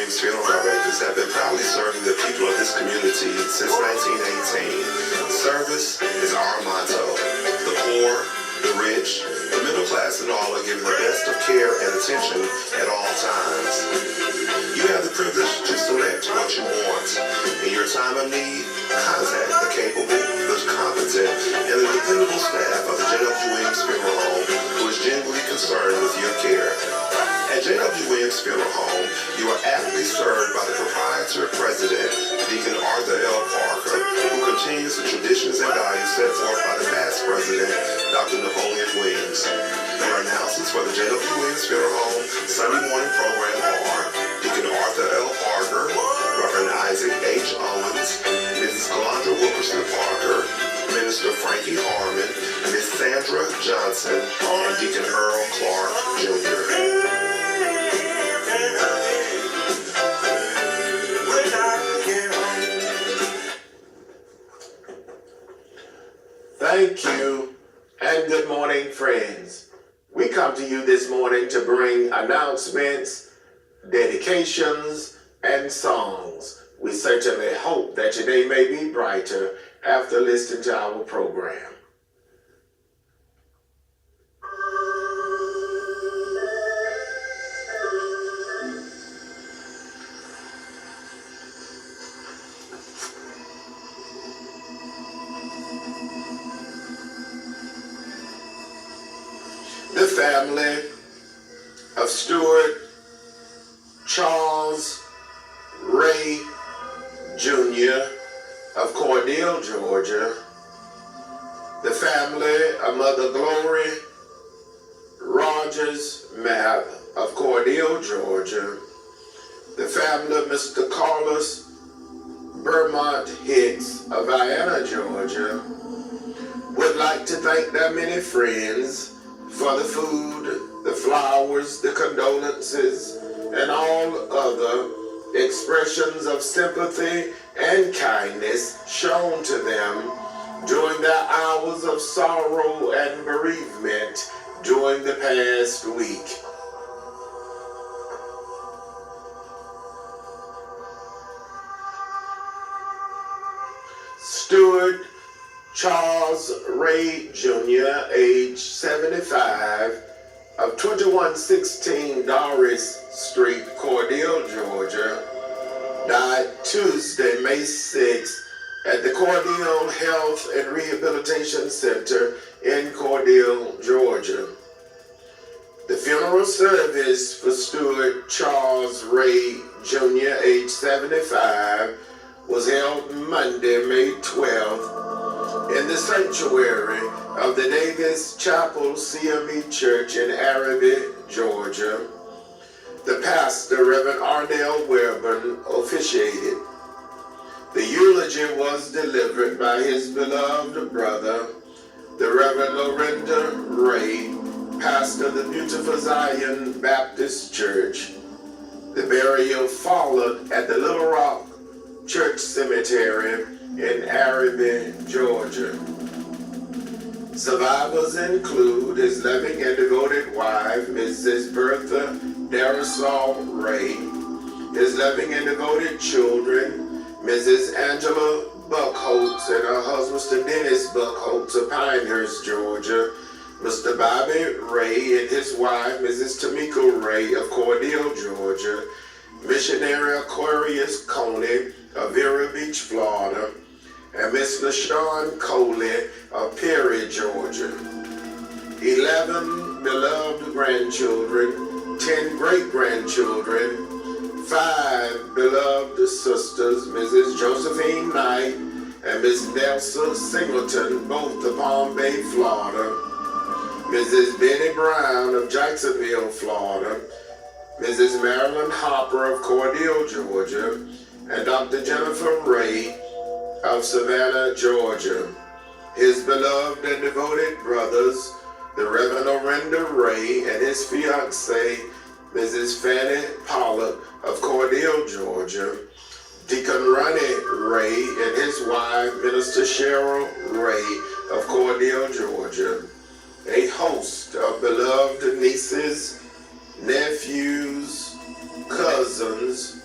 Jwwilliams funeral directors have been proudly serving the people of this community since 1918. Service is our motto. The poor, the rich, the middle class and all are given the best of care and attention at all times. You have the privilege to select what you want. In your time of need, contact the capable, the competent, and the dependable staff of the Jwwilliams Funeral Home who is genuinely concerned with your care. At Jwwilliams Funeral Home, you are aptly served by the proprietor president, Deacon Arthur L. Parker, who continues the traditions and values set forth by the past president, Dr. Napoleon Williams. Your announcements for the Jwwilliams Funeral Home Sunday morning program are Deacon Arthur L. Parker, Reverend Isaac H. Owens, Mrs. Alondra Wilkerson Parker, Minister Frankie Harmon, Miss Sandra Johnson, and Deacon Earl Clark, Jr. Thank you, and good morning, friends. We come to you this morning to bring announcements, dedications, and songs. We certainly hope that your day may be brighter after listening to our program. The family of Stuart Charles Ray Jr. of Cordele, Georgia. The family of Mother Glory Rogers Mapp of Cordele, Georgia. The family of Mr. Carlos Vermont Hicks of Vienna, Georgia, would like to thank their many friends for the food, the flowers, the condolences, and all other expressions of sympathy and kindness shown to them during their hours of sorrow and bereavement during the past week. Stuart Charles Ray Jr., age 75, of 2116 Doris Street, Cordele, Georgia, died Tuesday, May 6th at the Cordele Health and Rehabilitation Center in Cordele, Georgia. The funeral service for Stuart Charles Ray Jr., age 75, was held Monday, May 12th, in the sanctuary of the Davis Chapel CME Church in Arabi, Georgia. The pastor, Reverend Arnell Weber, officiated. The eulogy was delivered by his beloved brother, the Reverend Lorinda Ray, pastor of the Beautiful Zion Baptist Church. The burial followed at the Little Rock Church Cemetery in Arabi, Georgia. Survivors include his loving and devoted wife, Mrs. Bertha Darasol Ray, his loving and devoted children, Mrs. Angela Buckholtz and her husband, Mr. Dennis Buckholtz of Pinehurst, Georgia, Mr. Bobby Ray and his wife, Mrs. Tamika Ray of Cordele, Georgia, missionary Aquarius Coney of Vero Beach, Florida, and Miss LaShawn Coley of Perry, Georgia. 11 beloved grandchildren, 10 great-grandchildren, 5 beloved sisters, Mrs. Josephine Knight and Miss Nelsa Singleton, both of Palm Bay, Florida, Mrs. Benny Brown of Jacksonville, Florida, Mrs. Marilyn Hopper of Cordele, Georgia, and Dr. Jennifer Ray of Savannah, Georgia. His beloved and devoted brothers, the Reverend Lorinda Ray and his fiancée, Mrs. Fanny Pollock of Cordele, Georgia, Deacon Ronnie Ray and his wife, Minister Cheryl Ray of Cordele, Georgia, a host of beloved nieces, nephews, cousins,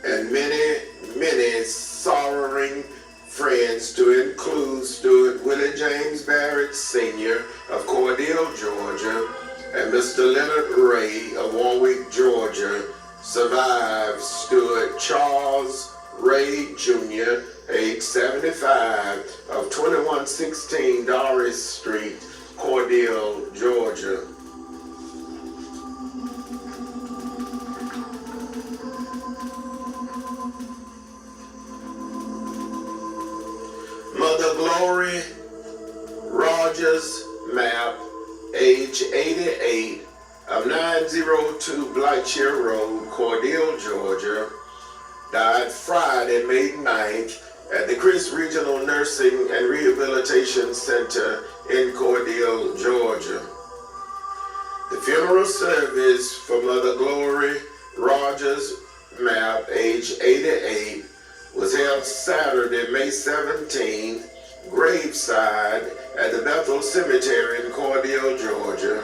and many, many sorrowing friends, to include Stuart Willie James Barrett Sr. of Cordele, Georgia, and Mr. Leonard Ray of Warwick, Georgia. Survived Stuart Charles Ray Jr., age 75, of 2116 Doris Street, Cordele, Georgia. Mother Glory Rogers Map, age 88, of 902 Blythe Road, Cordele, Georgia, died Friday, May 9th, at the Chris Regional Nursing and Rehabilitation Center in Cordele, Georgia. The funeral service for Mother Glory Rogers Map, age 88, was held Saturday, May 17th, graveside at the Bethel Cemetery in Cordele, Georgia.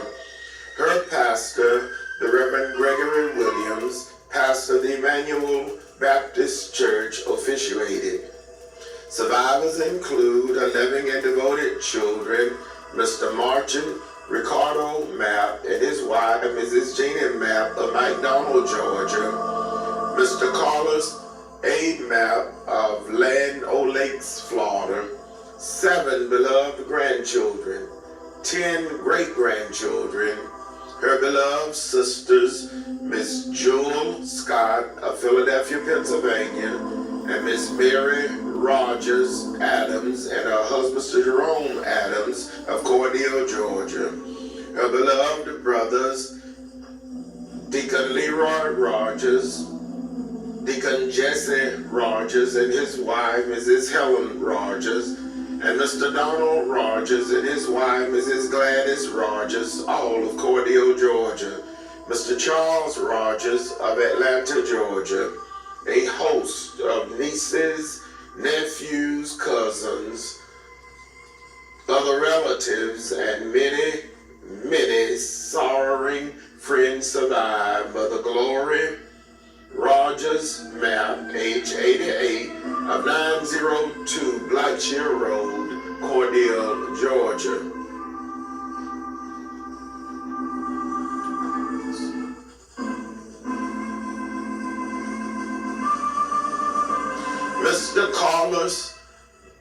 Her pastor, the Reverend Gregory Williams, pastor of the Emmanuel Baptist Church, officiated. Survivors include 11 and devoted children, Mr. Martin Ricardo Mapp and his wife, Mrs. Jeannie Mapp of McDonald, Georgia, Mr. Carlos A. Mapp of Land O'Lakes, Florida, 7 beloved grandchildren, 10 great-grandchildren, her beloved sisters, Miss Jewel Scott of Philadelphia, Pennsylvania, and Miss Mary Rogers Adams and her husband, Mr. Jerome Adams of Cordele, Georgia. Her beloved brothers, Deacon Leroy Rogers, Deacon Jesse Rogers and his wife, Mrs. Helen Rogers, and Mr. Donald Rogers and his wife, Mrs. Gladys Rogers, all of Cordele, Georgia. Mr. Charles Rogers of Atlanta, Georgia. A host of nieces, nephews, cousins, other relatives, and many, many sorrowing friends survive. Mother Glory Rogers Map, age 88, of 902 Blythe Road, Cordele, Georgia. Mr. Carlos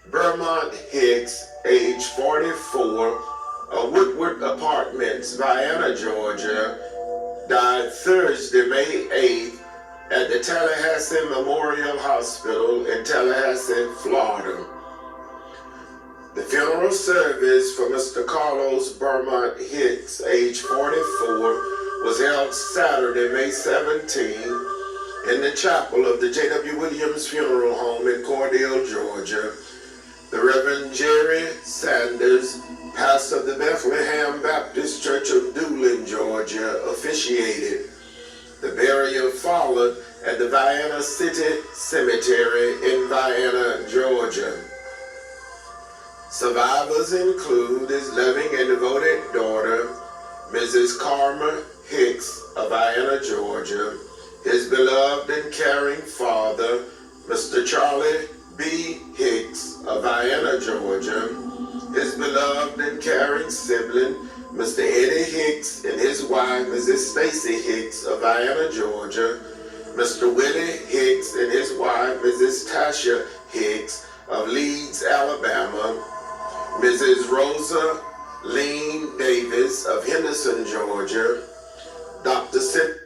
Vermont Hicks, age 44, of Woodward Apartments, Vienna, Georgia, died Thursday, May 8th, at the Tallahassee Memorial Hospital in Tallahassee, Florida. The funeral service for Mr. Carlos Vermont Hicks, age 44, was held Saturday, May 17th, in the chapel of the Jwwilliams Funeral Home in Cordele, Georgia. The Reverend Jerry Sanders, pastor of the Bethlehem Baptist Church of Doolin, Georgia, officiated. The burial followed at the Vienna City Cemetery in Vienna, Georgia. Survivors include his loving and devoted daughter, Mrs. Karma Hicks of Vienna, Georgia, his beloved and caring father, Mr. Charlie B. Hicks of Vienna, Georgia, his beloved and caring sibling, Mr. Eddie Hicks and his wife, Mrs. Stacy Hicks of Vienna, Georgia, Mr. Willie Hicks and his wife, Mrs. Tasha Hicks of Leeds, Alabama, Mrs. Rosa Lean Davis of Henderson, Georgia, Dr. Cynthia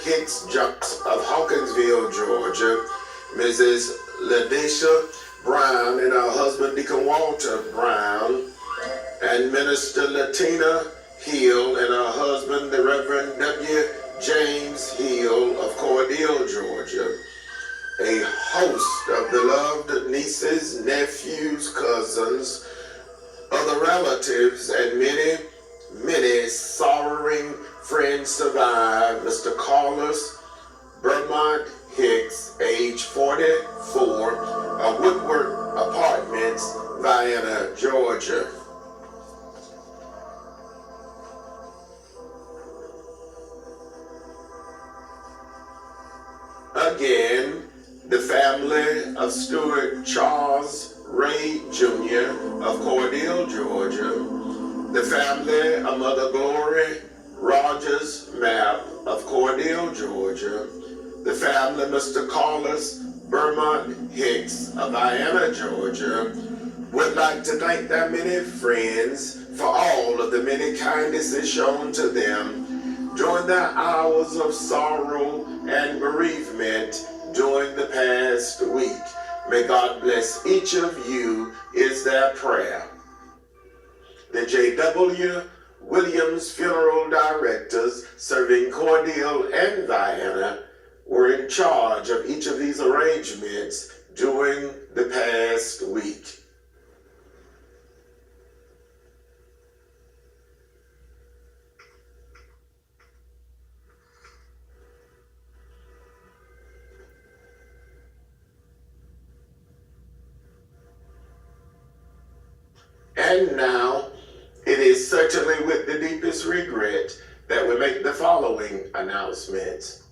Hicks Jux of Hawkinsville, Georgia, Mrs. Ladisha Brown and her husband, Deacon Walter Brown, and Minister Latina Hill and her husband, the Reverend W. James Hill of Cordele, Georgia. A host of beloved nieces, nephews, cousins, other relatives, and many, many sorrowing friends survive. Mr. Carlos Vermont Hicks, age 44, of Woodward Apartments, Vienna, Georgia. Again, the family of Stuart Charles Ray Jr. of Cordele, Georgia. The family of Mother Glory Rogers Mapp of Cordele, Georgia. The family of Mr. Carlos Bermont Hicks of Vienna, Georgia, would like to thank their many friends for all of the many kindnesses shown to them during their hours of sorrow and bereavement during the past week. May God bless each of you is their prayer. The Jwwilliams funeral directors serving Cordele and Vienna were in charge of each of these arrangements during the past week. And now, it is certainly with the deepest regret that we make the following announcements.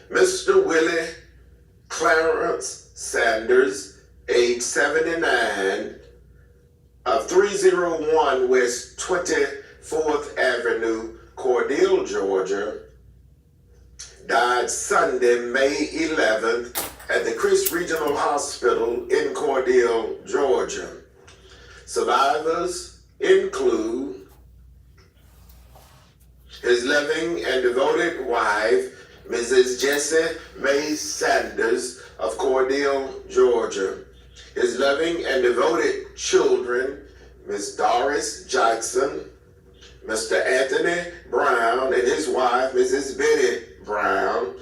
Mr. Willie Clarence Sanders, age 79, of 301 West 24th Avenue, Cordele, Georgia, died Sunday, May 11th at the Chris Regional Hospital in Cordele, Georgia. Survivors include his loving and devoted wife, Mrs. Jessie May Sanders of Cordele, Georgia. His loving and devoted children, Miss Doris Jackson, Mr. Anthony Brown and his wife, Mrs. Betty Brown,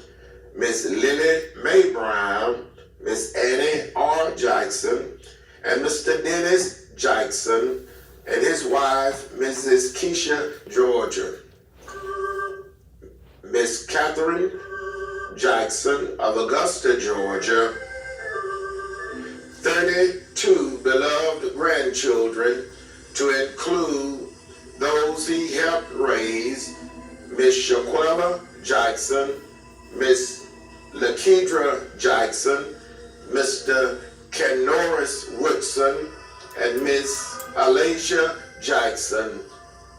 Miss Lily Mae Brown, Miss Annie R. Jackson, and Mr. Dennis Jackson and his wife, Mrs. Keisha Georgia. Miss Catherine Jackson of Augusta, Georgia. 32 beloved grandchildren, to include those he helped raise: Miss Shaquella Jackson, Miss Lakedra Jackson, Mr. Kenoris Woodson, and Miss Alasia Jackson.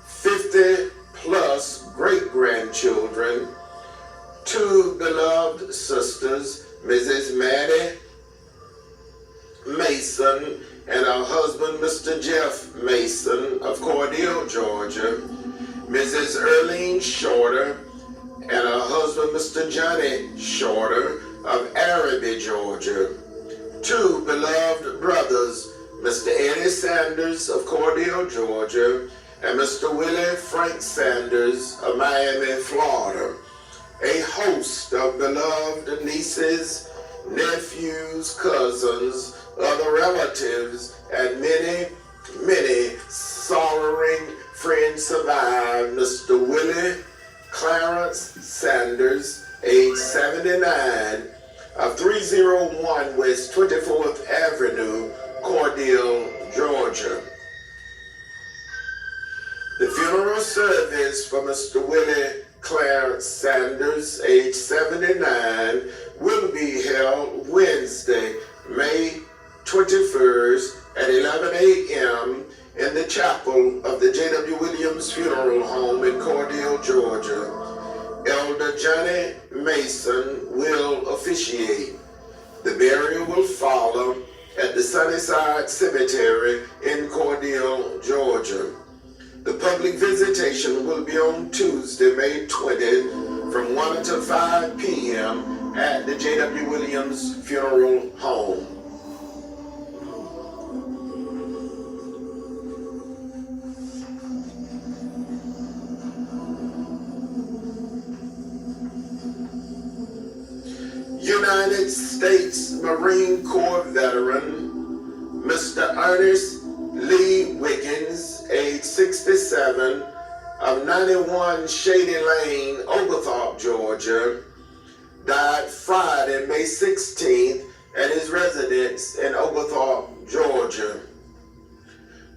50 plus great-grandchildren, 2 beloved sisters, Mrs. Maddie Mason and her husband, Mr. Jeff Mason of Cordele, Georgia, Mrs. Erlene Shorter and her husband, Mr. Johnny Shorter of Araby, Georgia, 2 beloved brothers, Mr. Eddie Sanders of Cordele, Georgia, and Mr. Willie Frank Sanders of Miami, Florida. A host of beloved nieces, nephews, cousins, other relatives, and many, many sorrowing friends survive Mr. Willie Clarence Sanders, age 79, of 301 West 24th Avenue, Cordele, Georgia. The funeral service for Mr. Willie Clarence Sanders, age 79, will be held Wednesday, May 21st at 11 a.m. in the chapel of the Jwwilliams Funeral Home in Cordele, Georgia. Elder Johnny Mason will officiate. The burial will follow at the Sunnyside Cemetery in Cordele, Georgia. The public visitation will be on Tuesday, May 20th from 1 until 5 p.m. at the Jwwilliams Funeral Home. United States Marine Corps veteran, Mr. Ernest Lee Wiggins, age 67, of of 91 Shady Lane, Oglethorpe, Georgia, died Friday, May 16th, at his residence in Oglethorpe, Georgia.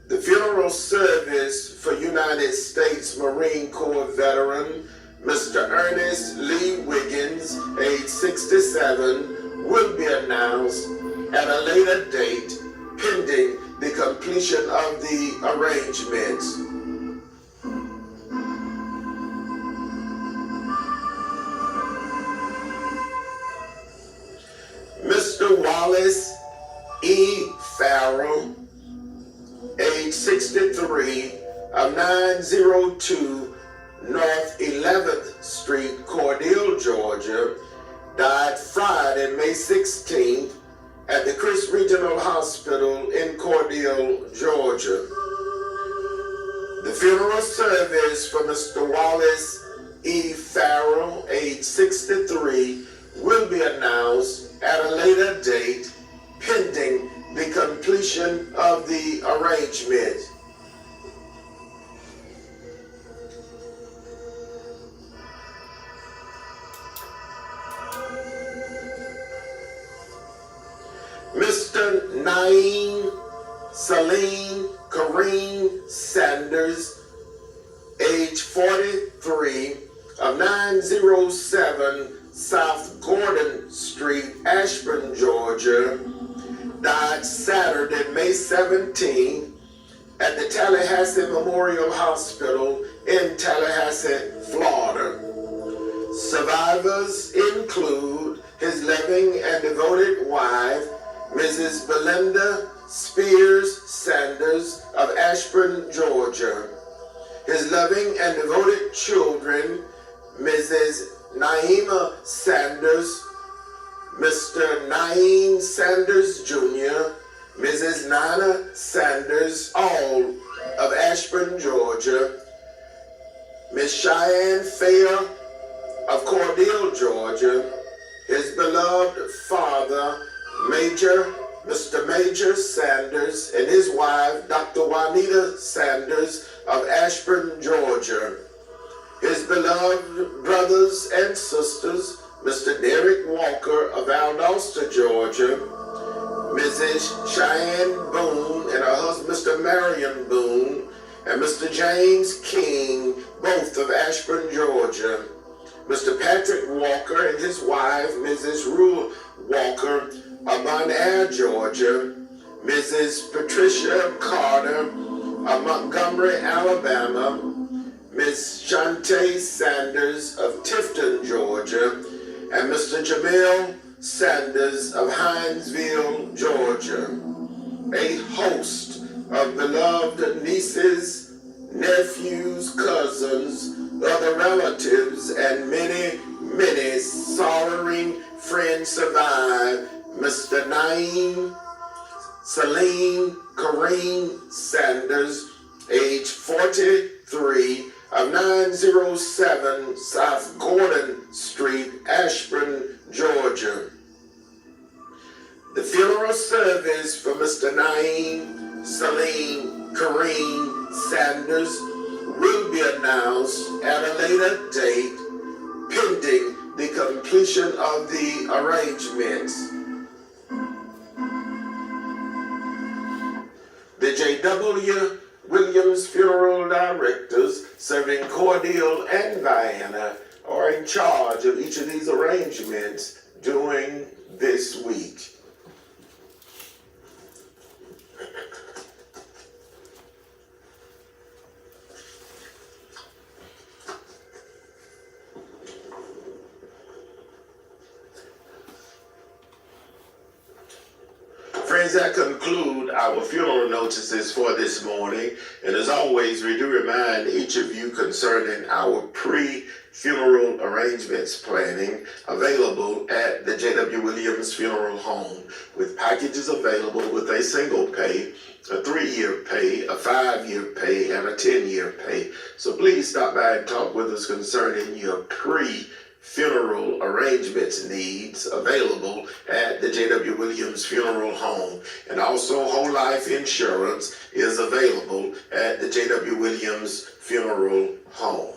The funeral service for United States Marine Corps veteran Mr. Ernest Lee Wiggins, age 67, will be announced at a later date pending the completion of the arrangements. Mr. Wallace E. Farrell, age 63, of 902 North 11th Street, Cordele, Georgia, died Friday, May 16th, at the Chris Regional Hospital in Cordele, Georgia. The funeral service for Mr. Wallace E. Farrell, age 63, will be announced at a later date pending the completion of the arrangement. Mr. Naeem Salim Kareem Sanders, age 43, of 907 South Gordon Street, Ashburn, Georgia, died Saturday, May 17th, at the Tallahassee Memorial Hospital in Tallahassee, Florida. Survivors include his loving and devoted wife, Mrs. Belinda Spears Sanders of Ashburn, Georgia. His loving and devoted children, Mrs. Naima Sanders, Mr. Naeem Sanders Jr., Mrs. Nana Sanders, all of Ashburn, Georgia. Miss Cheyenne Fair of Cordele, Georgia. His beloved father, Mr. Major Sanders, and his wife, Dr. Juanita Sanders of Ashburn, Georgia. His beloved brothers and sisters, Mr. Derek Walker of Valdosta, Georgia, Mrs. Cheyenne Boone and her husband, Mr. Marion Boone, and Mr. James King, both of Ashburn, Georgia. Mr. Patrick Walker and his wife, Mrs. Rue Walker of Bon Air, Georgia, Mrs. Patricia Carter of Montgomery, Alabama, Miss Shantae Sanders of Tifton, Georgia, and Mr. Jamil Sanders of Hinesville, Georgia. A host of beloved nieces, nephews, cousins, other relatives, and many, many sorrowing friends survive Mr. Naeem Salim Kareem Sanders, age 43, of 907 South Gordon Street, Ashburn, Georgia. The funeral service for Mr. Naeem Salim Kareem Sanders will be announced at a later date pending the completion of the arrangements. The Jwwilliams funeral directors serving Cordele and Vienna are in charge of each of these arrangements during this week. Friends, that conclude our funeral notices for this morning. And as always, we do remind each of you concerning our pre-funeral arrangements planning available at the Jwwilliams Funeral Home, with packages available with a single pay, a 3-year pay, a 5-year pay, and a 10-year pay. So please stop by and talk with us concerning your pre-funeral funeral arrangements needs available at the Jwwilliams Funeral Home. And also whole life insurance is available at the Jwwilliams Funeral Home.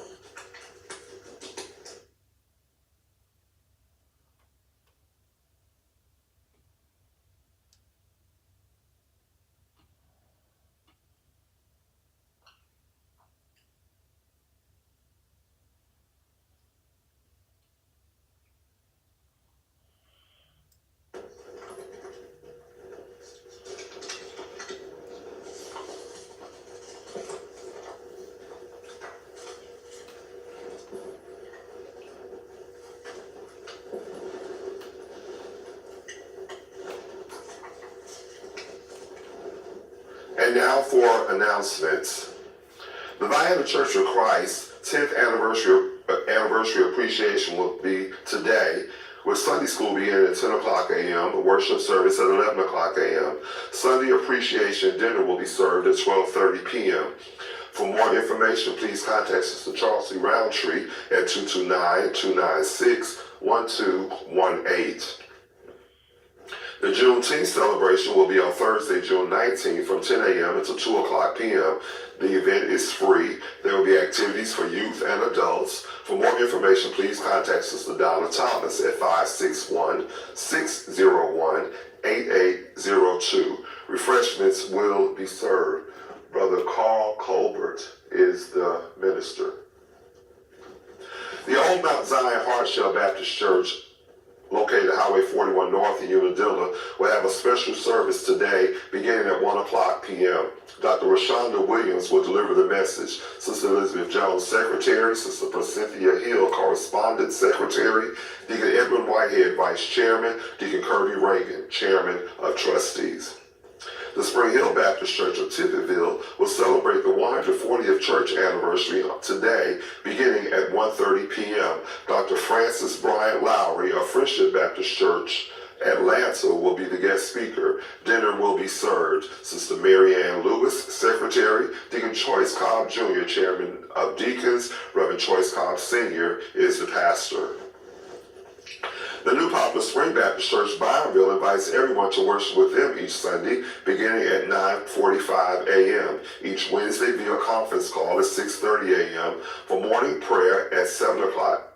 And now for announcements. The Vienna Church of Christ 10th anniversary appreciation will be today, with Sunday school beginning at 10 o'clock a.m., worship service at 11 o'clock a.m. Sunday appreciation dinner will be served at 12:30 p.m. For more information, please contact Sister Charles C. Roundtree at 229-296-1218. The Juneteenth celebration will be on Thursday, June 19th from 10 a.m. until 2 o'clock p.m. The event is free. There will be activities for youth and adults. For more information, please contact Sister Donna Thomas at 561-601-8802. Refreshments will be served. Brother Carl Colbert is the minister. The Old Mount Zion Hardshell Baptist Church, located at Highway 41 North in Unadilla, will have a special service today beginning at 1 o'clock p.m. Dr. Jwwilliams will deliver the message. Sister Elizabeth Jones, Secretary, Sister Cynthia Hill, Correspondent Secretary, Deacon Edwin Whitehead, Vice Chairman, Deacon Kirby Reagan, Chairman of Trustees. The Spring Hill Baptist Church of Tippettville will celebrate the 140th church anniversary today, beginning at 1:30 p.m. Dr. Francis Bryant Lowry of Friendship Baptist Church, Atlanta, will be the guest speaker. Dinner will be served. Sister Mary Ann Lewis, Secretary, Deacon Choice Cobb Jr., Chairman of Deacons, Reverend Choice Cobb Sr. is the pastor. The New Poplar Spring Baptist Church, Byronville, invites everyone to worship with them each Sunday, beginning at 9:45 a.m. Each Wednesday via conference call at 6:30 a.m. For morning prayer at 7 o'clock.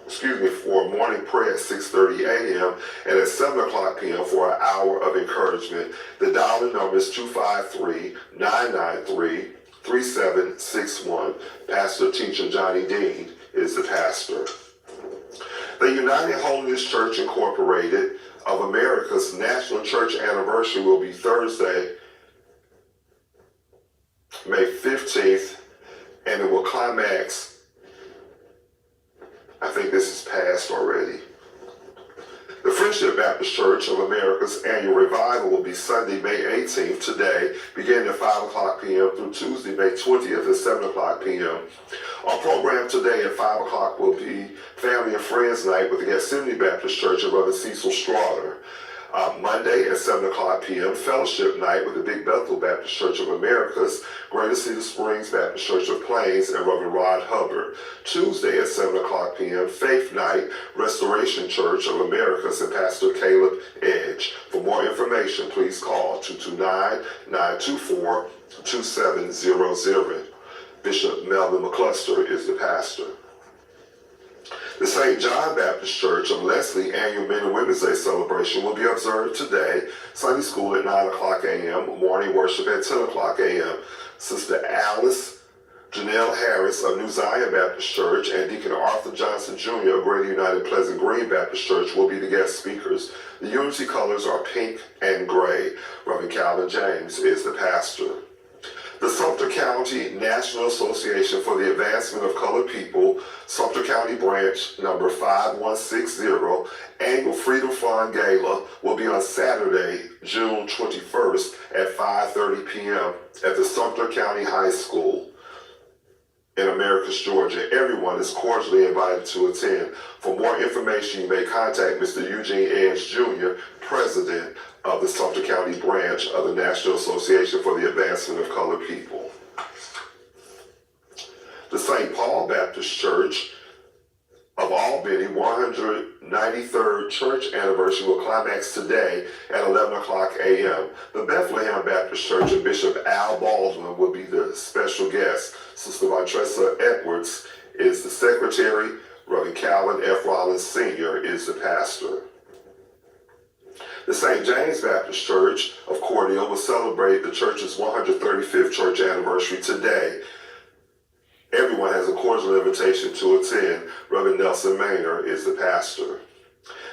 For morning prayer at 6:30 a.m. and at 7 o'clock p.m. for an hour of encouragement. The dial-in number is 253-993-3761. Pastor Teacher Johnny Dean is the pastor. The United Holiness Church Incorporated of America's National Church Anniversary will be Thursday, May 15th, and it will climax, I think this is past already. The Friendship Baptist Church of America's annual revival will be Sunday, May 18th, today, beginning at 5 o'clock p.m. through Tuesday, May 20th at 7 o'clock p.m. Our program today at 5 o'clock will be Family and Friends Night with the Gethsemane Baptist Church of Brother Cecil Straughter. Monday at 7 o'clock p.m., Fellowship Night with the Big Bethel Baptist Church of Americas, Greater Cedar Springs Baptist Church of Plains, and Reverend Rod Hubbard. Tuesday at 7 o'clock p.m., Faith Night, Restoration Church of Americas, and Pastor Caleb Edge. For more information, please call 229-924-2700. Bishop Melvin McCluster is the pastor. The St. John Baptist Church of Leslie annual Men and Women's Day celebration will be observed today. Sunday school at 9 o'clock a.m., morning worship at 10 o'clock a.m. Sister Alice Janelle Harris of New Zion Baptist Church and Deacon Arthur Johnson Jr. of Greater United Pleasant Green Baptist Church will be the guest speakers. The unity colors are pink and gray. Reverend Calvin James is the pastor. The Sumter County National Association for the Advancement of Colored People, Sumter County Branch number 5160, annual Freedom Fund Gala will be on Saturday, June 21st at 5:30 p.m. at the Sumter County High School in Americus, Georgia. Everyone is cordially invited to attend. For more information, you may contact Mr. Eugene Edge Jr., President of the Sumter County branch of the National Association for the Advancement of Colored People. The St. Paul Baptist Church of Albany 193rd church anniversary will climax today at 11 o'clock a.m. The Bethlehem Baptist Church and Bishop Al Baldwin will be the special guest. Sister Vontressa Edwards is the secretary. Reverend Calvin F. Rollins Sr. is the pastor. The St. James Baptist Church of Cornell will celebrate the church's 135th church anniversary today. Everyone has a cordial invitation to attend. Reverend Nelson Maynor is the pastor.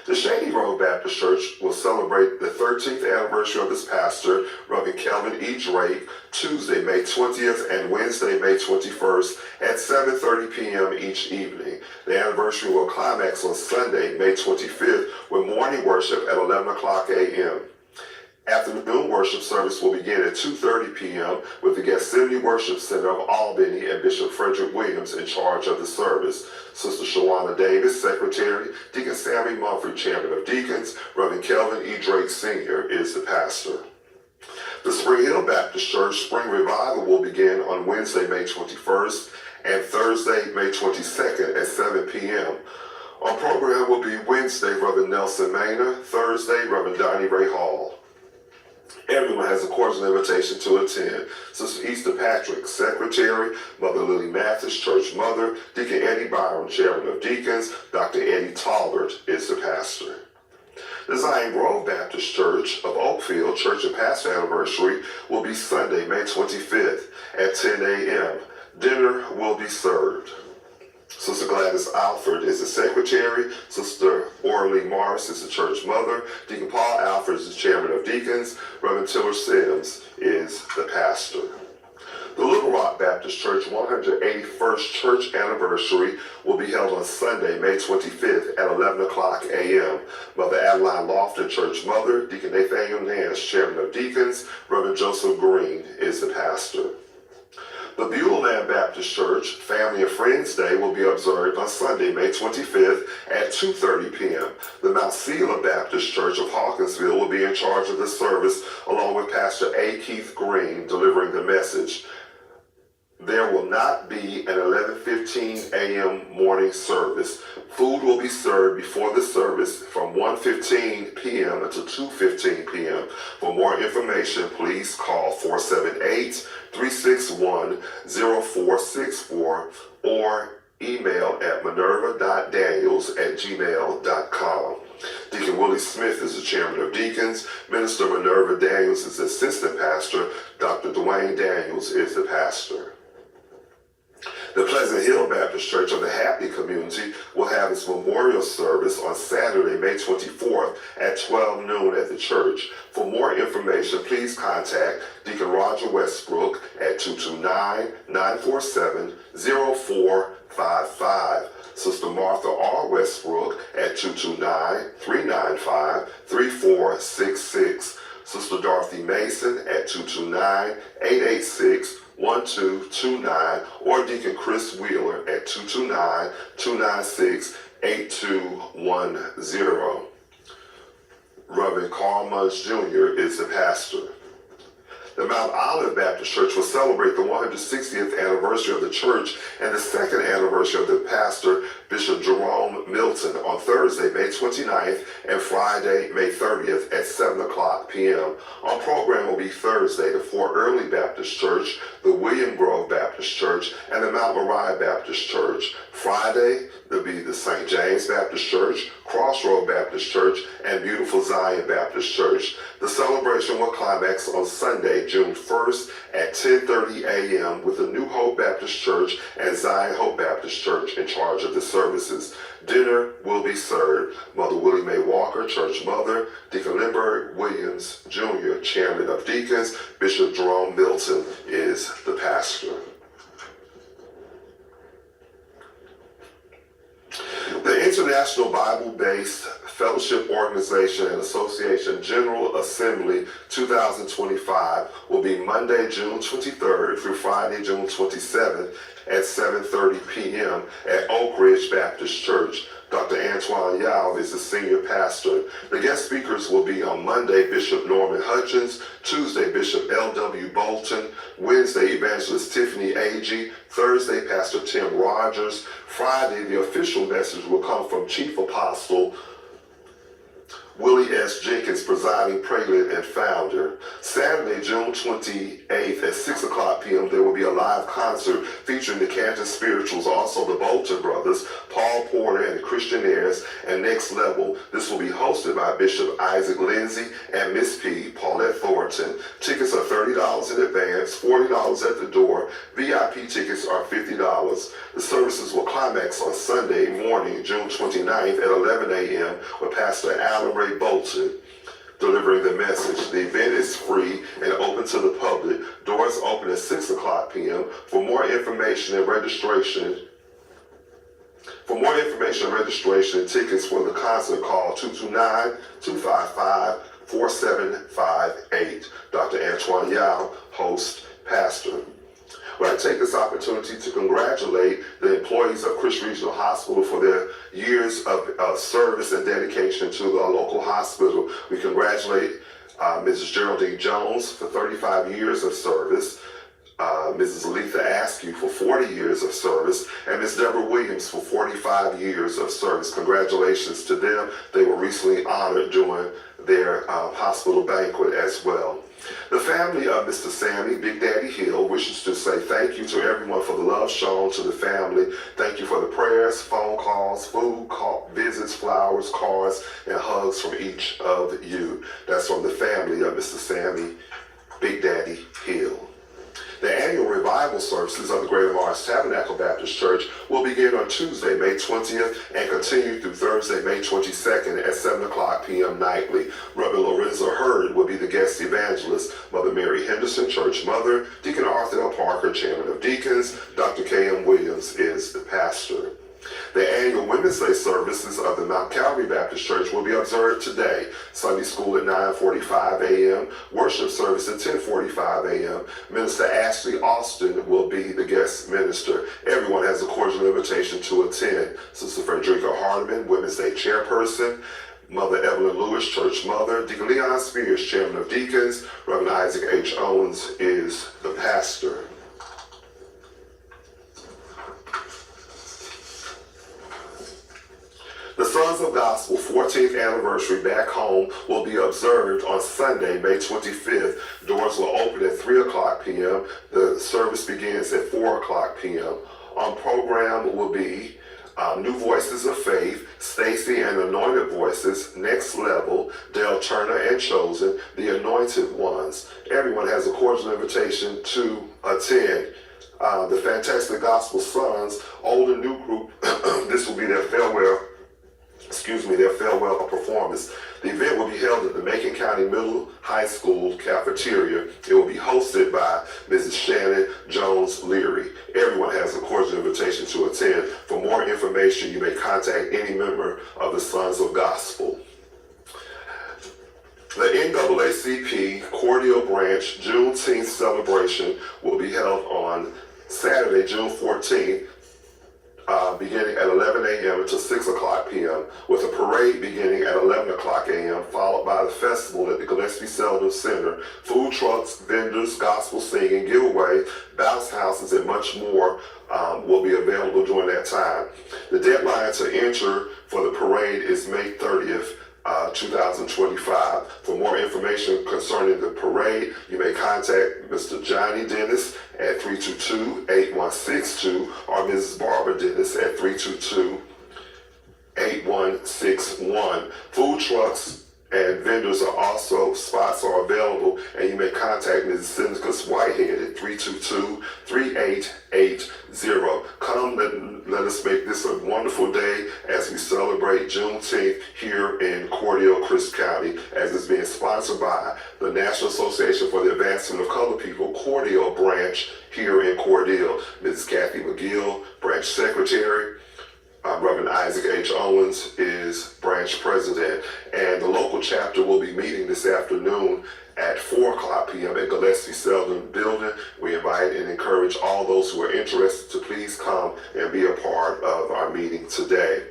The Shady Grove Baptist Church will celebrate the 13th anniversary of its pastor, Reverend Kelvin E. Drake, Tuesday, May 20th and Wednesday, May 21st at 7:30 p.m. each evening. The anniversary will climax on Sunday, May 25th, with morning worship at 11 o'clock a.m. Afternoon worship service will begin at 2:30 p.m. with the Gethsemane Worship Center of Albany and Bishop Jwwilliams in charge of the service. Sister Shawana Davis, Secretary. Deacon Sammy Mumphrey, Chairman of Deacons. Reverend Kelvin E. Drake Sr. is the pastor. The Spring Hill Baptist Church Spring Revival will begin on Wednesday, May 21st and Thursday, May 22nd at 7 p.m. Our program will be Wednesday, Reverend Nelson Maynor. Thursday, Reverend Donnie Ray Hall. Everyone has a cordial invitation to attend. Sister Easter Patrick, Secretary. Mother Lily Mathis, Church Mother. Deacon Eddie Byron, Chairman of Deacons. Dr. Eddie Talbert is the pastor. The Zion Grove Baptist Church of Oakfield Church and Pastor Anniversary will be Sunday, May 25th at 10 a.m. Dinner will be served. Sister Gladys Alford is the secretary. Sister Orly Morris is the church mother. Deacon Paul Alford is the chairman of deacons. Reverend Tiller Sims is the pastor. The Little Rock Baptist Church 181st church anniversary will be held on Sunday, May 25th at 11 o'clock a.m. Mother Adeline Lofton, church mother. Deacon Nathaniel Nance, chairman of deacons. Reverend Joseph Green is the pastor. The Beulah Land Baptist Church Family and Friends Day will be observed on Sunday, May 25th at 2:30 p.m. The Mount Selah Baptist Church of Hawkinsville will be in charge of this service, along with Pastor A. Keith Green delivering the message. There will not be an 11:15 a.m. morning service. Food will be served before the service from 1:15 p.m. until 2:15 p.m. For more information, please call 478-361-0464 or email at minerva.daniels@gmail.com. Deacon Willie Smith is the chairman of deacons. Minister Minerva Daniels is the assistant pastor. Dr. Dwayne Daniels is the pastor. The Pleasant Hill Baptist Church of the Happy Community will have its memorial service on Saturday, May 24th at 12 noon at the church. For more information, please contact Deacon Roger Westbrook at 229-947-0455. Sister Martha R. Westbrook at 229-395-3466. Sister Dorothy Mason at 229-886-1229, or Deacon Chris Wheeler at 229-296-8210. Reverend Carl Munns Jr. is the pastor. The Mount Olive Baptist Church will celebrate the 160th anniversary of the church and the second anniversary of the pastor, Bishop Jerome Milton, on Thursday, May 29th and Friday, May 30th at 7 o'clock p.m. Our program will be Thursday, the Fort Early Baptist Church, the William Grove Baptist Church, and the Mount Moriah Baptist Church. Friday, there'll be the St. James Baptist Church, Crossroad Baptist Church, and Beautiful Zion Baptist Church. The celebration will climax on Sunday, June 1st at 10:30 a.m. with the New Hope Baptist Church and Zion Hope Baptist Church in charge of the services. Dinner will be served. Mother Willie Mae Walker, church mother. Deacon Lindbergh Williams Jr., chairman of deacons. Bishop Jerome Milton is the pastor. The International Bible-Based Fellowship Organization and Association General Assembly 2025 will be Monday, June 23rd through Friday, June 27th at 7:30 p.m. at Oak Ridge Baptist Church. Dr. Antoine Yao is the senior pastor. The guest speakers will be on Monday, Bishop Norman Hutchins, Tuesday, Bishop L.W. Bolton, Wednesday, Evangelist Tiffany Agee, Thursday, Pastor Tim Rogers. Friday, the official message will come from Chief Apostle Willie S. Jenkins, presiding prelate and founder. Saturday, June 28th at 6 o'clock p.m., there will be a live concert featuring the Canton Spirituals, also the Bolton Brothers, Paul Porter and the Christianaires, and Next Level. This will be hosted by Bishop Isaac Lindsay and Miss P. Paulette Thornton. Tickets are $30 in advance, $40 at the door. VIP tickets are $50. The services will climax on Sunday morning, June 29th at 11 a.m. with Pastor Alan Ray Bolton delivering the message. The event is free and open to the public. Doors open at 6 o'clock p.m. For more information and registration and tickets for the concert, call 229-255-4758. Dr. Antoine Yao, host, pastor. Well, I take this opportunity to congratulate the employees of Christ Regional Hospital for their years of service and dedication to the local hospital. We congratulate Mrs. Geraldine Jones for 35 years of service, Mrs. Aletha Askew for 40 years of service, and Ms. Jwwilliams for 45 years of service. Congratulations to them. They were recently honored during their hospital banquet as well. The family of Mr. Sammy Big Daddy Hill wishes to say thank you to everyone for the love shown to the family. Thank you for the prayers, phone calls, food, visits, flowers, cards, and hugs from each of you. That's from the family of Mr. Sammy Big Daddy Hill. The annual revival services of the Greater Mars Tabernacle Baptist Church will begin on Tuesday, May 20th, and continue through Thursday, May 22nd at 7 o'clock p.m. nightly. Reverend Lorenzo Hurd will be the guest evangelist. Mother Mary Henderson, Church Mother, Deacon Arthur L. Parker, Chairman of Deacons, Dr. K.M. Williams is the pastor. The annual Women's Day services of the Mount Calvary Baptist Church will be observed today. Sunday school at 9:45 a.m., worship service at 10:45 a.m. Minister Ashley Austin will be the guest minister. Everyone has a cordial invitation to attend. Sister Frederica Hardeman, Women's Day chairperson. Mother Evelyn Lewis, Church Mother. Deacon Leon Spears, Chairman of Deacons. Reverend Isaac H. Owens is the pastor. The Sons of Gospel 14th anniversary back home will be observed on Sunday, May 25th. Doors will open at 3 o'clock p.m. The service begins at 4 o'clock p.m. On program will be New Voices of Faith, Stacy and Anointed Voices, Next Level, Dale Turner and Chosen, The Anointed Ones. Everyone has a cordial invitation to attend. The Fantastic Gospel Sons, old and new group, this will be their farewell performance. The event will be held at the Macon County Middle High School cafeteria. It will be hosted by Mrs. Shannon Jones Leary. Everyone has a cordial invitation to attend. For more information, you may contact any member of the Sons of Gospel. The NAACP Cordial Branch Juneteenth celebration will be held on Saturday, June 14th, beginning at 11 a.m. until 6 o'clock p.m., with a parade beginning at 11 o'clock a.m., followed by the festival at the Gillespie Seldon Center. Food trucks, vendors, gospel singing, giveaway, bounce houses, and much more will be available during that time. The deadline to enter for the parade is May 30th, 2025. For more information concerning the parade, you may contact Mr. Johnny Dennis at 322-8162 or Mrs. Barbara Dennis at 322-8161. Food trucks and vendors spots are available, and you may contact Mrs. Syndicus Whitehead at 322-3880. Come, let us make this a wonderful day as we celebrate Juneteenth here in Cordele, Crisp County, as it's being sponsored by the National Association for the Advancement of Colored People, Cordele branch here in Cordele. Mrs. Kathy McGill, branch secretary. Reverend Isaac H. Owens is branch president, and the local chapter will be meeting this afternoon at 4 p.m. at Gillespie Selden Building. We invite and encourage all those who are interested to please come and be a part of our meeting today.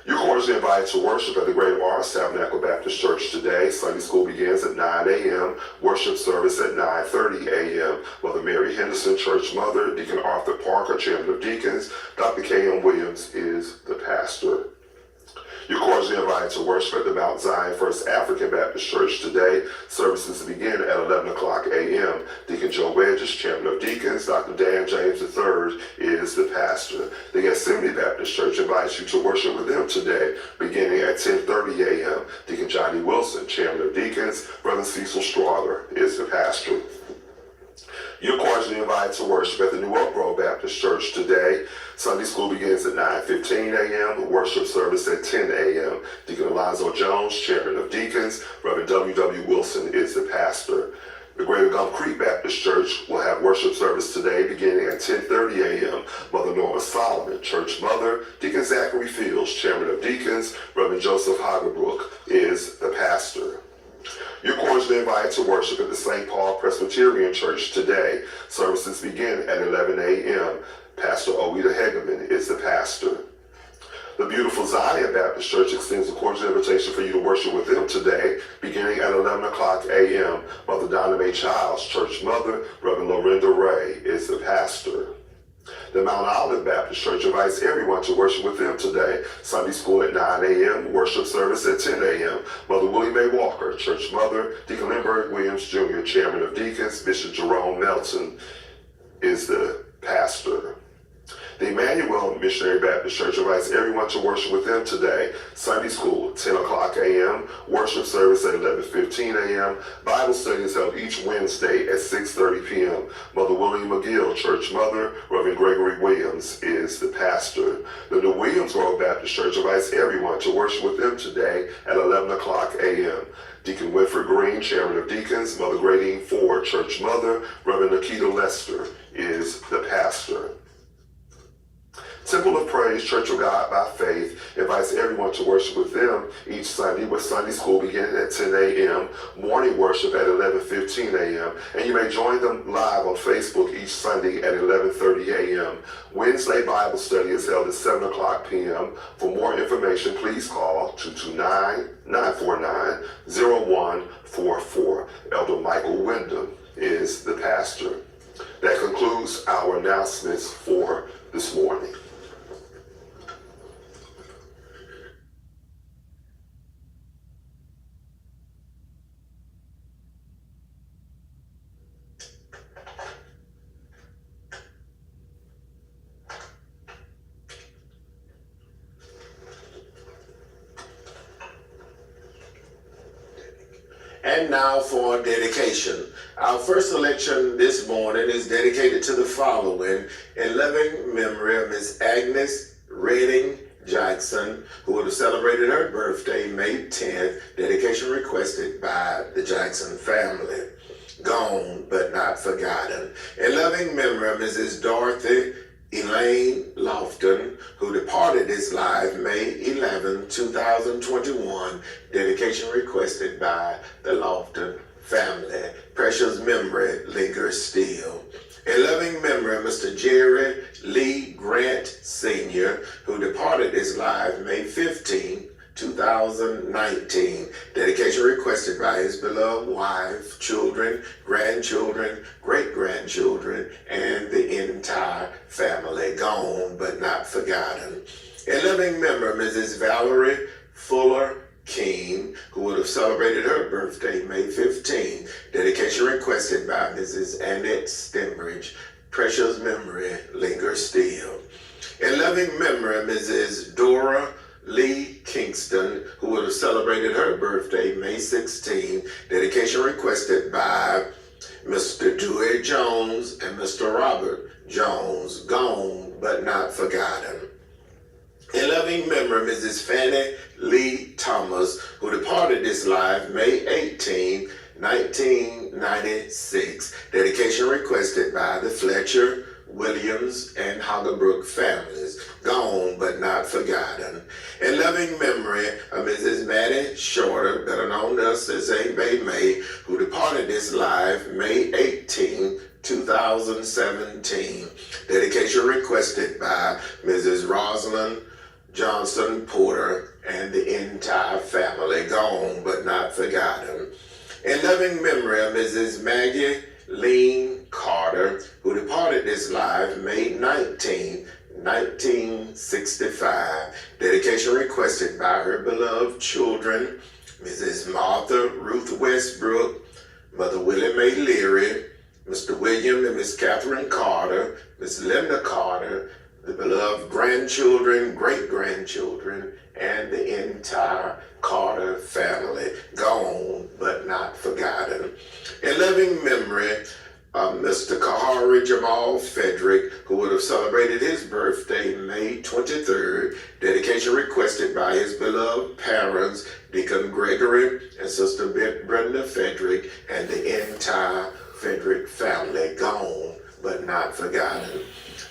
You're cordially invited to worship at the Greater Morris Tabernacle Baptist Church today. Sunday school begins at 9 a.m., worship service at 9:30 a.m. Mother Mary Henderson, Church Mother, Deacon Arthur Parker, Chairman of Deacons, Dr. Jwwilliams is the pastor. You're cordially invited to worship at the Mount Zion First African Baptist Church today. Services begin at 11 a.m. Deacon Joe Wedges, Chairman of Deacons, Dr. Dan James III is the pastor. The Gethsemane Baptist Church invites you to worship with them today, beginning at 10:30 a.m. Deacon Johnny Wilson, Chairman of Deacons, Brother Cecil Strother is the pastor. You're cordially invited to worship at the New Oak Grove Baptist Church today. Sunday school begins at 9:15 a.m., worship service at 10 a.m. Deacon Alonzo Jones, Chairman of Deacons, Reverend W.W. Wilson is the pastor. The Greater Gum Creek Baptist Church will have worship service today beginning at 10:30 a.m. Mother Norma Solomon, Church Mother, Deacon Zachary Fields, Chairman of Deacons, Reverend Joseph Hagerbrook is the pastor. You're cordially invited to worship at the St. Paul Presbyterian Church today. Services begin at 11 a.m. Pastor Owita Hegeman is the pastor. The beautiful Zion Baptist Church extends a cordial invitation for you to worship with them today, beginning at 11 a.m. Mother Donna Mae Childs, Church Mother, Reverend Lorinda Ray is the pastor. The Mount Olive Baptist Church invites everyone to worship with them today. Sunday school at 9 a.m., worship service at 10 a.m. Mother Willie Mae Walker, Church Mother, Deacon Lindbergh Williams Jr., Chairman of Deacons, Bishop Jerome Melton is the pastor. The Emmanuel Missionary Baptist Church invites everyone to worship with them today. Sunday school, 10 a.m., worship service at 11:15 a.m. Bible study is held each Wednesday at 6:30 p.m. Mother William McGill, Church Mother, Reverend Gregory Williams is the pastor. The New Williams Road Baptist Church invites everyone to worship with them today at 11 a.m. Deacon Winfred Green, Chairman of Deacons, Mother Gradine Ford, Church Mother, Reverend Nikita Lester is the pastor. Temple of Praise Church of God by Faith invites everyone to worship with them each Sunday, with Sunday school beginning at 10 a.m., morning worship at 11:15 a.m., and you may join them live on Facebook each Sunday at 11:30 a.m. Wednesday Bible study is held at 7 p.m. For more information, please call 229-949-0144. Elder Michael Wyndham is the pastor. That concludes our announcements for this morning. And now for dedication. Our first selection this morning is dedicated to the following: in loving memory of Miss Agnes Redding Jackson, who would have celebrated her birthday May 10th. Dedication requested by the Jackson family. Gone but not forgotten. In loving memory of Mrs. Dorothy Elaine Lofton, who departed this life May 11, 2021. Dedication requested by the Lofton family. Precious memory lingers still. In loving memory of Mr. Jerry Lee Grant Sr., who departed this life May 15, 2019. Dedication requested by his beloved wife, children, grandchildren, great-grandchildren, and the entire family. Gone but not forgotten. In loving memory of Mrs. Valerie Fuller King, who would have celebrated her birthday May 15. Dedication requested by Mrs. Annette Stembridge. Precious memory lingers still. In loving memory of Mrs. Dora Lee Kingston, who would have celebrated her birthday May 16. Dedication requested by Mr. Dewey Jones and Mr. Robert Jones. Gone but not forgotten. In loving memory, Mrs. Fannie Lee Thomas, who departed this life May 18, 1996. Dedication requested by the Fletcher, Williams, and Hagerbrook families. gone but not forgotten. In loving memory of Mrs. Mattie Shorter, better known as Aunt May, who departed this life May 18, 2017. Dedication requested by Mrs. Rosalind Johnson Porter and the entire family, gone but not forgotten. In loving memory of Mrs. Maggie Lean Carter, who departed this life May 19, 1965. Dedication requested by her beloved children, Mrs. Martha Ruth Westbrook, Mother Willie Mae Leary, Mr. William and Miss Catherine Carter, Miss Linda Carter, the beloved grandchildren, great-grandchildren, and the entire Carter family, gone but not forgotten. In loving memory of Mr. Kahari Jamal Frederick, who would have celebrated his birthday May 23rd, dedication requested by his beloved parents, Deacon Gregory and Sister Brenda Frederick, and the entire Frederick family, gone but not forgotten.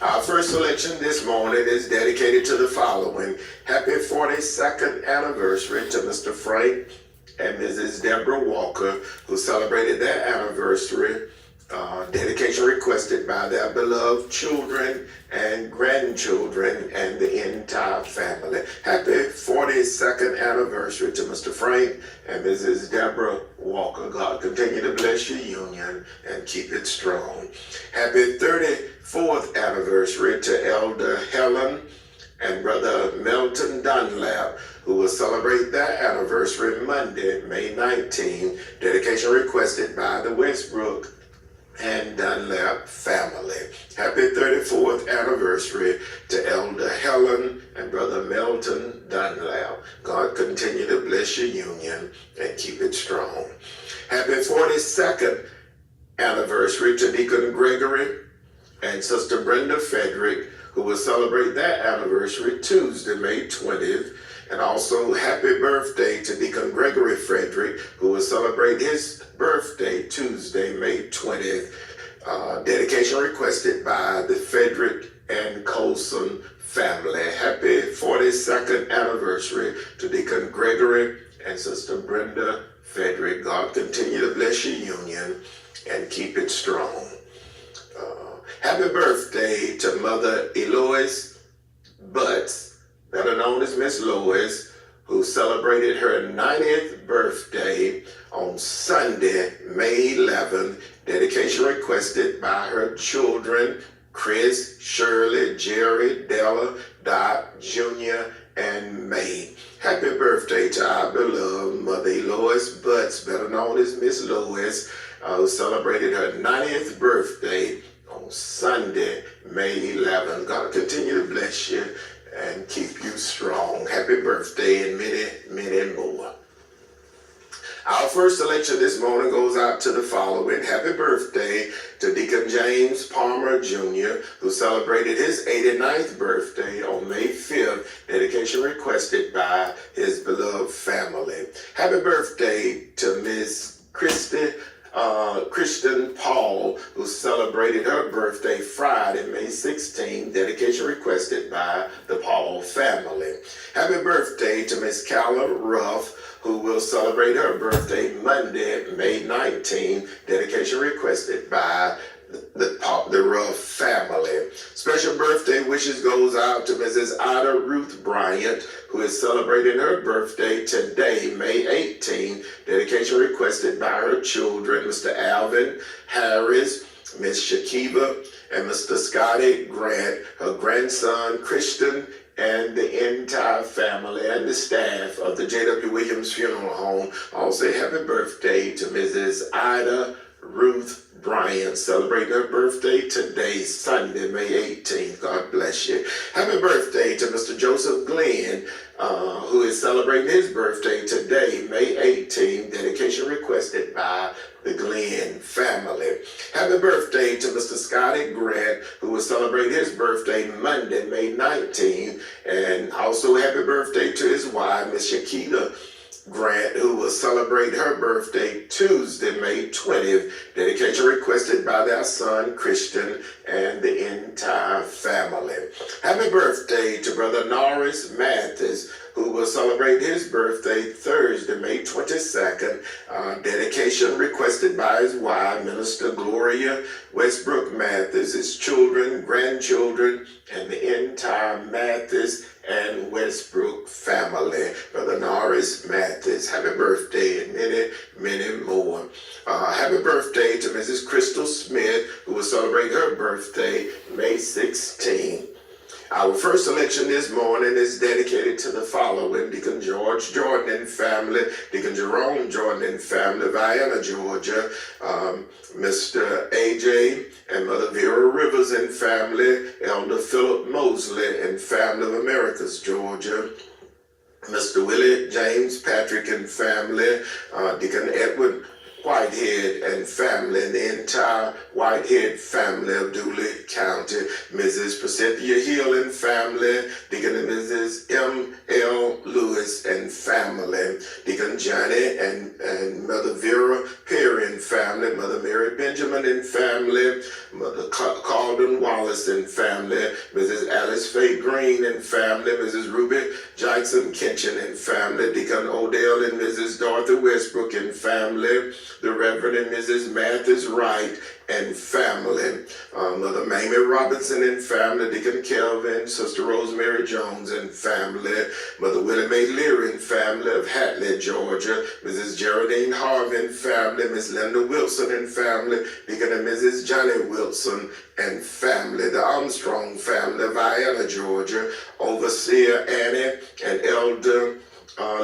Our first selection this morning is dedicated to the following. Happy 42nd anniversary to Mr. Frank and Mrs. Deborah Walker, who celebrated their anniversary. Dedication requested by their beloved children and grandchildren and the entire family. Happy 42nd anniversary to Mr. Frank and Mrs. Deborah Walker. God continue to bless your union and keep it strong. Happy 34th anniversary to Elder Helen and Brother Melton Dunlap, who will celebrate their anniversary Monday, May 19. Dedication requested by the Westbrook and Dunlap family. Happy 34th anniversary to Elder Helen and Brother Melton Dunlap. God continue to bless your union and keep it strong. Happy 42nd anniversary to Deacon Gregory and Sister Brenda Frederick, who will celebrate their anniversary Tuesday, May 20th. And also happy birthday to Deacon Gregory Frederick, who will celebrate his birthday Tuesday, May 20th. Dedication requested by the Frederick and Colson family. Happy 42nd anniversary to Deacon Gregory and Sister Brenda Frederick. God continue to bless your union and keep it strong. Happy birthday to Mother Eloise Butts, better known as Miss Lois, who celebrated her 90th birthday on Sunday, May 11th. Dedication requested by her children, Chris, Shirley, Jerry, Della, Dot, Junior, and May. Happy birthday to our beloved Mother Eloise Butts, better known as Miss Lois, who celebrated her 90th birthday on Sunday, May 11th. God continue to bless you and keep you strong. Happy birthday and many, many more. Our first selection this morning goes out to the following. Happy birthday to Deacon James Palmer Jr., who celebrated his 89th birthday on May 5th. Dedication requested by his beloved family. Happy birthday to Miss Christian Paul, who celebrated her birthday Friday, May 16th. Dedication requested by the Paul family. Happy birthday to Miss Calla Ruff, who will celebrate her birthday Monday, May 19th. Dedication requested by the Ruff family. Special birthday wishes goes out to Mrs. Ida Ruth Bryant, who is celebrating her birthday today, May 18th. Dedication requested by her children, Mr. Alvin Harris, Miss Shakiva, and Mr. Scotty Grant, her grandson Christian, and the entire family and the staff of the Jwwilliams Funeral Home. I'll say happy birthday to Mrs. Ida Ruth Bryant, celebrating her birthday today, Sunday, May 18th. God bless you. Happy birthday to Mr. Joseph Glenn, who is celebrating his birthday today, May 18th. Dedication requested by the Glenn family. Happy birthday to Mr. Scotty Grant, who will celebrate his birthday Monday, May 19th. And also happy birthday to his wife, Miss Shakita Grant, who will celebrate her birthday Tuesday, May 20th. Dedication requested by their son, Christian, and the entire family. Happy birthday to Brother Norris Mathis, who will celebrate his birthday Thursday, May 22nd. Dedication requested by his wife, Minister Gloria Westbrook Mathis, his children, grandchildren, and the entire Mathis and Westbrook family. Brother Norris Mathis, happy birthday, and many, many more. Happy birthday to Mrs. Crystal Smith, who will celebrate her birthday May 16th. Our first selection this morning is dedicated to the following: Deacon George Jordan and family, Deacon Jerome Jordan and family, Vienna, Georgia, Mr. AJ and Mother Vera Rivers and family, Elder Philip Mosley and family of Americas, Georgia, Mr. Willie James Patrick and family, Deacon Edward Whitehead and family, and the entire Whitehead family of Dooley County, Mrs. Priscilla Hill and family, Deacon and Mrs. M.L. Lewis and family, Deacon Johnny and Mother Vera Perry and family, Mother Mary Benjamin and family, Mother Calden Wallace and family, Mrs. Alice Faye Green and family, Mrs. Ruby Jackson Kitchen and family, Deacon Odell and Mrs. Dorothy Westbrook and family, the Reverend and Mrs. Mathis Wright and family, Mother Mamie Robinson and family, Deacon Kelvin, Sister Rosemary Jones and family, Mother Willie Mae Leary and family of Hatley, Georgia, Mrs. Geraldine Harvey and family, Miss Linda Wilson and family, Deacon and Mrs. Johnny Wilson and family, the Armstrong family of Vienna, Georgia, Overseer Annie and Elder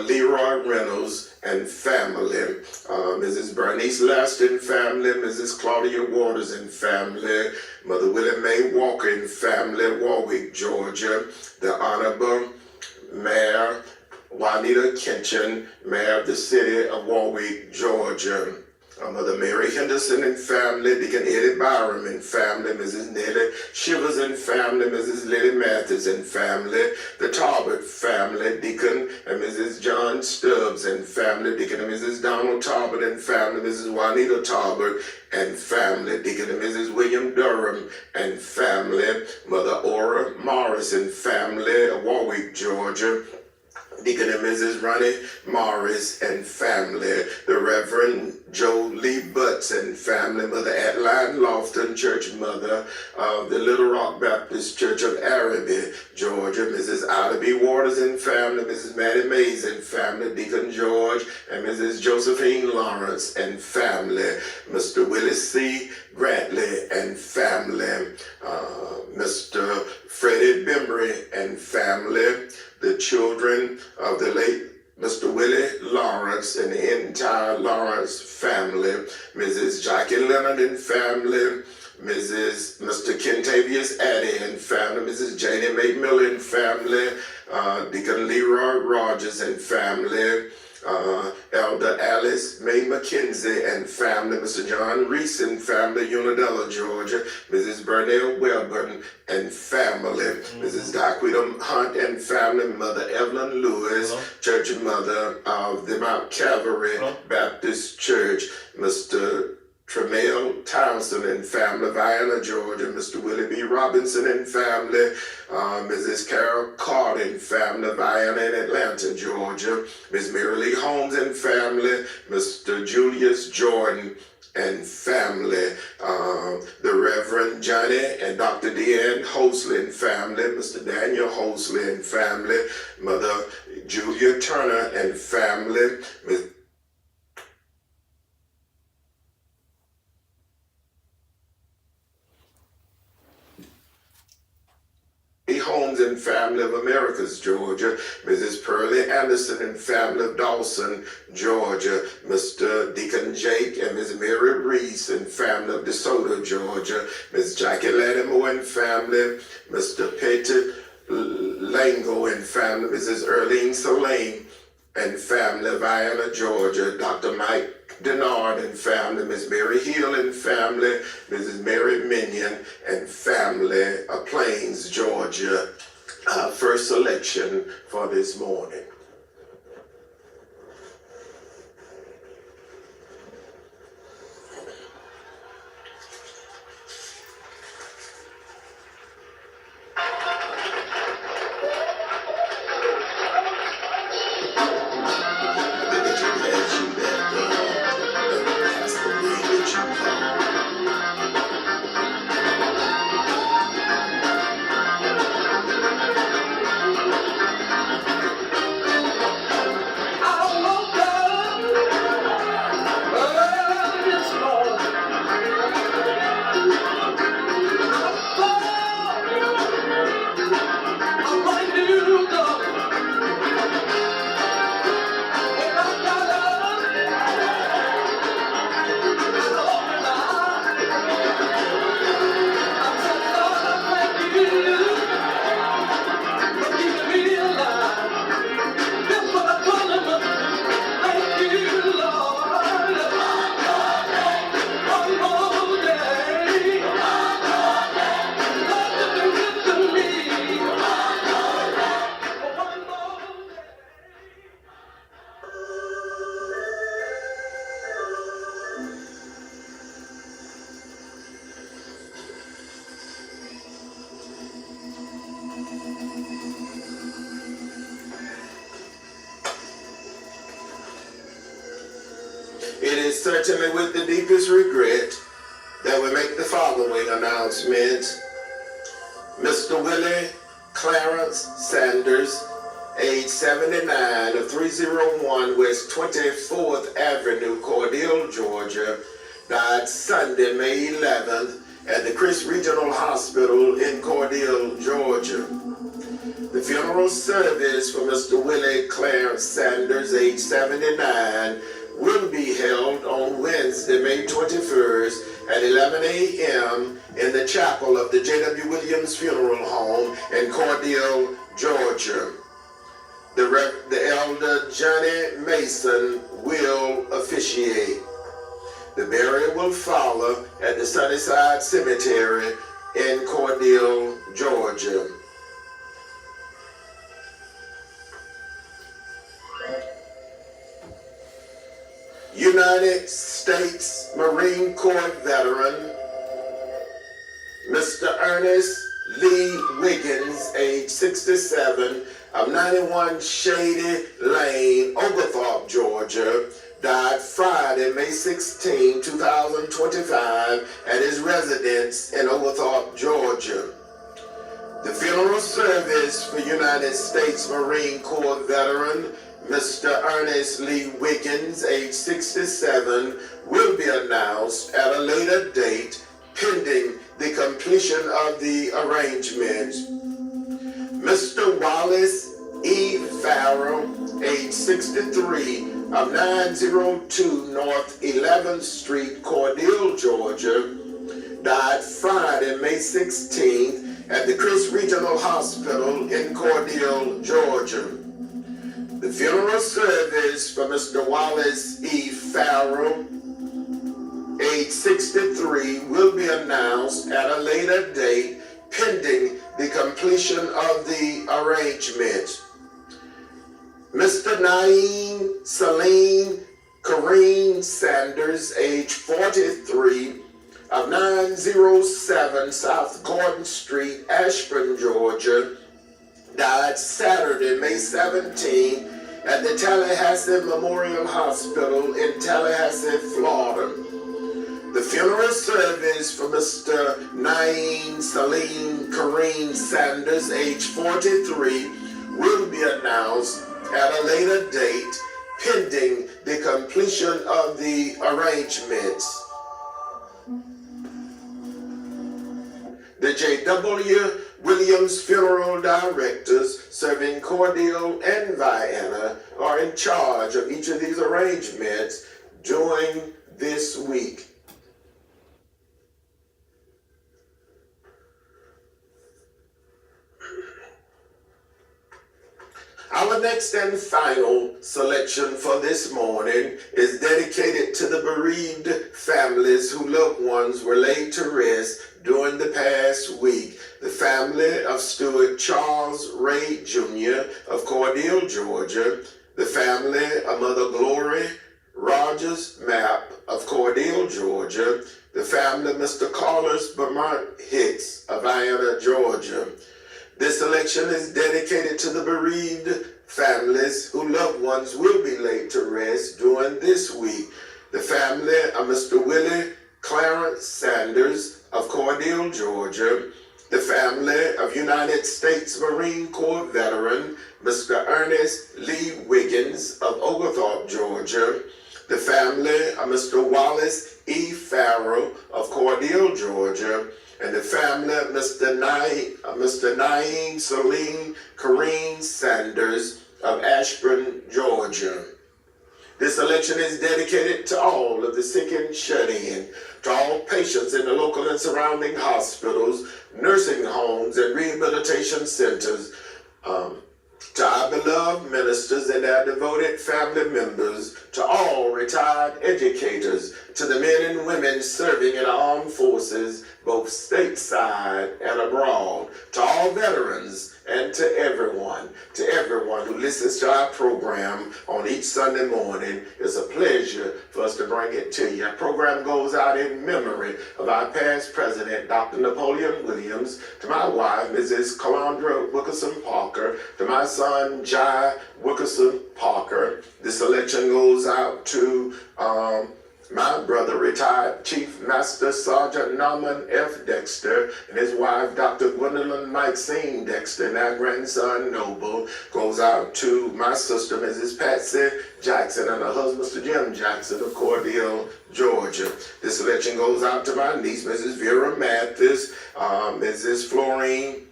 Leroy Reynolds and family, Mrs. Bernice Last and family, Mrs. Claudia Waters and family, Mother Willie Mae Walker and family, Warwick, Georgia, the Honorable Mayor Juanita Kitchen, Mayor of the City of Warwick, Georgia, Mother Mary Henderson and family, Deacon Eddie Byram and family, Mrs. Nellie Shivers and family, Mrs. Lily Mathis and family, the Talbot family, Deacon and Mrs. John Stubbs and family, Deacon and Mrs. Donald Talbot and family, Mrs. Juanita Talbot and family, Deacon and Mrs. William Durham and family, Mother Ora Morris and family, Warwick, Georgia, Deacon and Mrs. Ronnie Morris and family, the Reverend Joe Lee Butts and family, Mother Adeline Lofton, Church Mother of the Little Rock Baptist Church of Araby, Georgia, Mrs. Ida B. Waters and family, Mrs. Maddie Mays and family, Deacon George and Mrs. Josephine Lawrence and family, Mr. Willis C. Grantley and family, Mr. Freddie Bembry and family, the children of the late Mr. Willie Lawrence and the entire Lawrence family, Mrs. Jackie Leonard and family, Mr. Kentavious Addy and family, Mrs. Janie Mae Miller and family, Deacon Leroy Rogers and family, Elder Alice Mae McKenzie and family, Mr. John Reese and family, Unadilla, Georgia, Mrs. Burnell Wellburn and family, Mrs. Daquita Hunt and family, Mother Evelyn Lewis, Church Mother of the Mount Calvary Baptist Church, Mr. Tremaine Townsend and family, Vienna, Georgia, Mr. Willie B. Robinson and family, Mrs. Carol Carter and family, Vienna and Atlanta, Georgia, Miss Mary Lee Holmes and family, Mr. Julius Jordan and family, the Reverend Johnny and Dr. Deanne Hosley and family, Mr. Daniel Hosley and family, Mother Julia Turner and family, Miss Homes and family of Americas, Georgia, Mrs. Pearlie Anderson and family of Dawson, Georgia, Mr. Deacon Jake and Miss Mary Reese and family of DeSoto, Georgia, Miss Jackie Lattimore and family, Mr. Petty Lango and family, Mrs. Erlene Solane and family of Vienna, Georgia, Dr. Mike Denard and family, Miss Mary Hill and family, Mrs. Mary Minion and family of Plains, Georgia. First selection for this morning. is certainly with the deepest regret that we make the following announcement. Mr. Willie Clarence Sanders, age 79, of 301 West 24th Avenue, Cordele, Georgia, died Sunday, May 11th at the Chris Regional Hospital in Cordele, Georgia. The funeral service for Mr. Willie Clarence Sanders, age 79, will be held on Wednesday, May 21st at 11 a.m. in the chapel of the Jwwilliams Funeral Home in Cordele, Georgia. The elder Johnny Mason will officiate. The burial will follow at the Sunnyside Cemetery in Cordele, Georgia. United States Marine Corps veteran, Mr. Ernest Lee Wiggins, age 67, of 91 Shady Lane, Oglethorpe, Georgia, died Friday, May 16, 2025, at his residence in Oglethorpe, Georgia. The funeral service for United States Marine Corps veteran Mr. Ernest Lee Wiggins, age 67, will be announced at a later date pending the completion of the arrangements. Mr. Wallace E. Farrell, age 63, of 902 North 11th Street, Cordele, Georgia, died Friday, May 16th at the Chris Regional Hospital in Cordele, Georgia. The funeral service for Mr. Wallace E. Farrell, age 63, will be announced at a later date pending the completion of the arrangement. Mr. Naeem Celine Kareem Sanders, age 43, of 907 South Gordon Street, Ashburn, Georgia, died Saturday, May 17, at the Tallahassee Memorial Hospital in Tallahassee, Florida. The funeral service for Mr. Naeem Salim Kareem Sanders, age 43, will be announced at a later date pending the completion of the arrangements. The Jwwilliams funeral directors serving Cordele and Vienna are in charge of each of these arrangements during this week. Our next and final selection for this morning is dedicated to the bereaved families whose loved ones were laid to rest during the past week. The family of Stuart Charles Ray Jr. of Cordele, Georgia. The family of Mother Glory Rogers Mapp of Cordele, Georgia. The family of Mr. Carlos Vermont Hicks of Vienna, Georgia. This selection is dedicated to the bereaved families whose loved ones will be laid to rest during this week. The family of Mr. Willie Clarence Sanders of Cordele, Georgia. The family of United States Marine Corps veteran Mr. Ernest Lee Wiggins of Oglethorpe, Georgia. The family of Mr. Wallace E. Farrell of Cordele, Georgia. And the family of Mr. Naeem Salim Kareem Sanders of Ashburn, Georgia. This selection is dedicated to all of the sick and shut-in, to all patients in the local and surrounding hospitals, nursing homes, and rehabilitation centers, to our beloved ministers and their devoted family members, to all retired educators, to the men and women serving in our armed forces, both stateside and abroad, to all veterans, and to everyone who listens to our program on each Sunday morning. It's a pleasure for us to bring it to you. Our program goes out in memory of our past president, Dr. Napoleon Williams, to my wife, Mrs. Calandra Wilkerson Parker, to my son, Jai Wilkerson Parker. This selection goes out to My brother, retired Chief Master Sergeant Norman F. Dexter, and his wife, Dr. Gwendolyn Maxine Dexter, and our grandson, Noble, goes out to my sister, Mrs. Patsy Jackson, and her husband, Mr. Jim Jackson of Cordele, Georgia. This selection goes out to my niece, Mrs. Vera Mathis, Mrs. Florine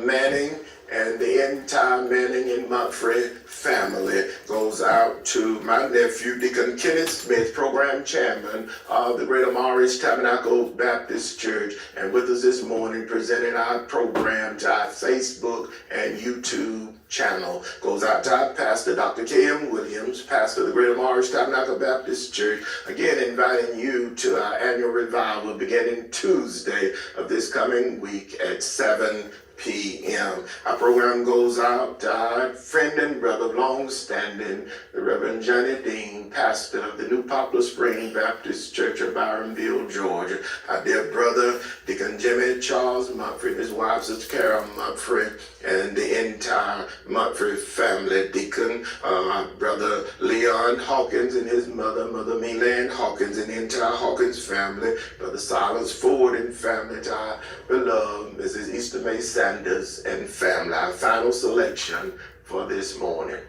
Manning, and the entire Manning and Mumphrey family. Goes out to my nephew, Deacon Kenneth Smith, program chairman of the Greater Morris Tabernacle Baptist Church, and with us this morning presenting our program to our Facebook and YouTube channel. Goes out to our pastor, Dr. Jwwilliams, pastor of the Greater Morris Tabernacle Baptist Church, again inviting you to our annual revival beginning Tuesday of this coming week at 7 p.m. Our program goes out to our friend and brother, long-standing, the Reverend Johnny Dean, pastor of the New Poplar Spring Baptist Church of Byronville, Georgia. Our dear brother, Deacon Jimmy Charles Mumphrey, his wife, Sister Carol Mumphrey, and the entire Mumphrey family. Deacon, brother Leon Hawkins and his mother, Mother Melan Hawkins, and the entire Hawkins family. Brother Silas Ford and family, to our beloved Mrs. Easter May Sanders and family. Our final selection for this morning.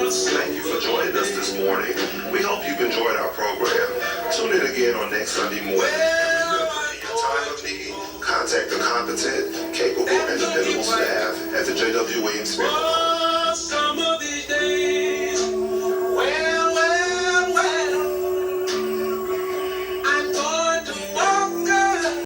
Thank you for joining us this morning. We hope you've enjoyed our program. Tune in again on next Sunday morning. In your time of need, contact the competent, capable, and dependable staff at the Jwwilliams Family.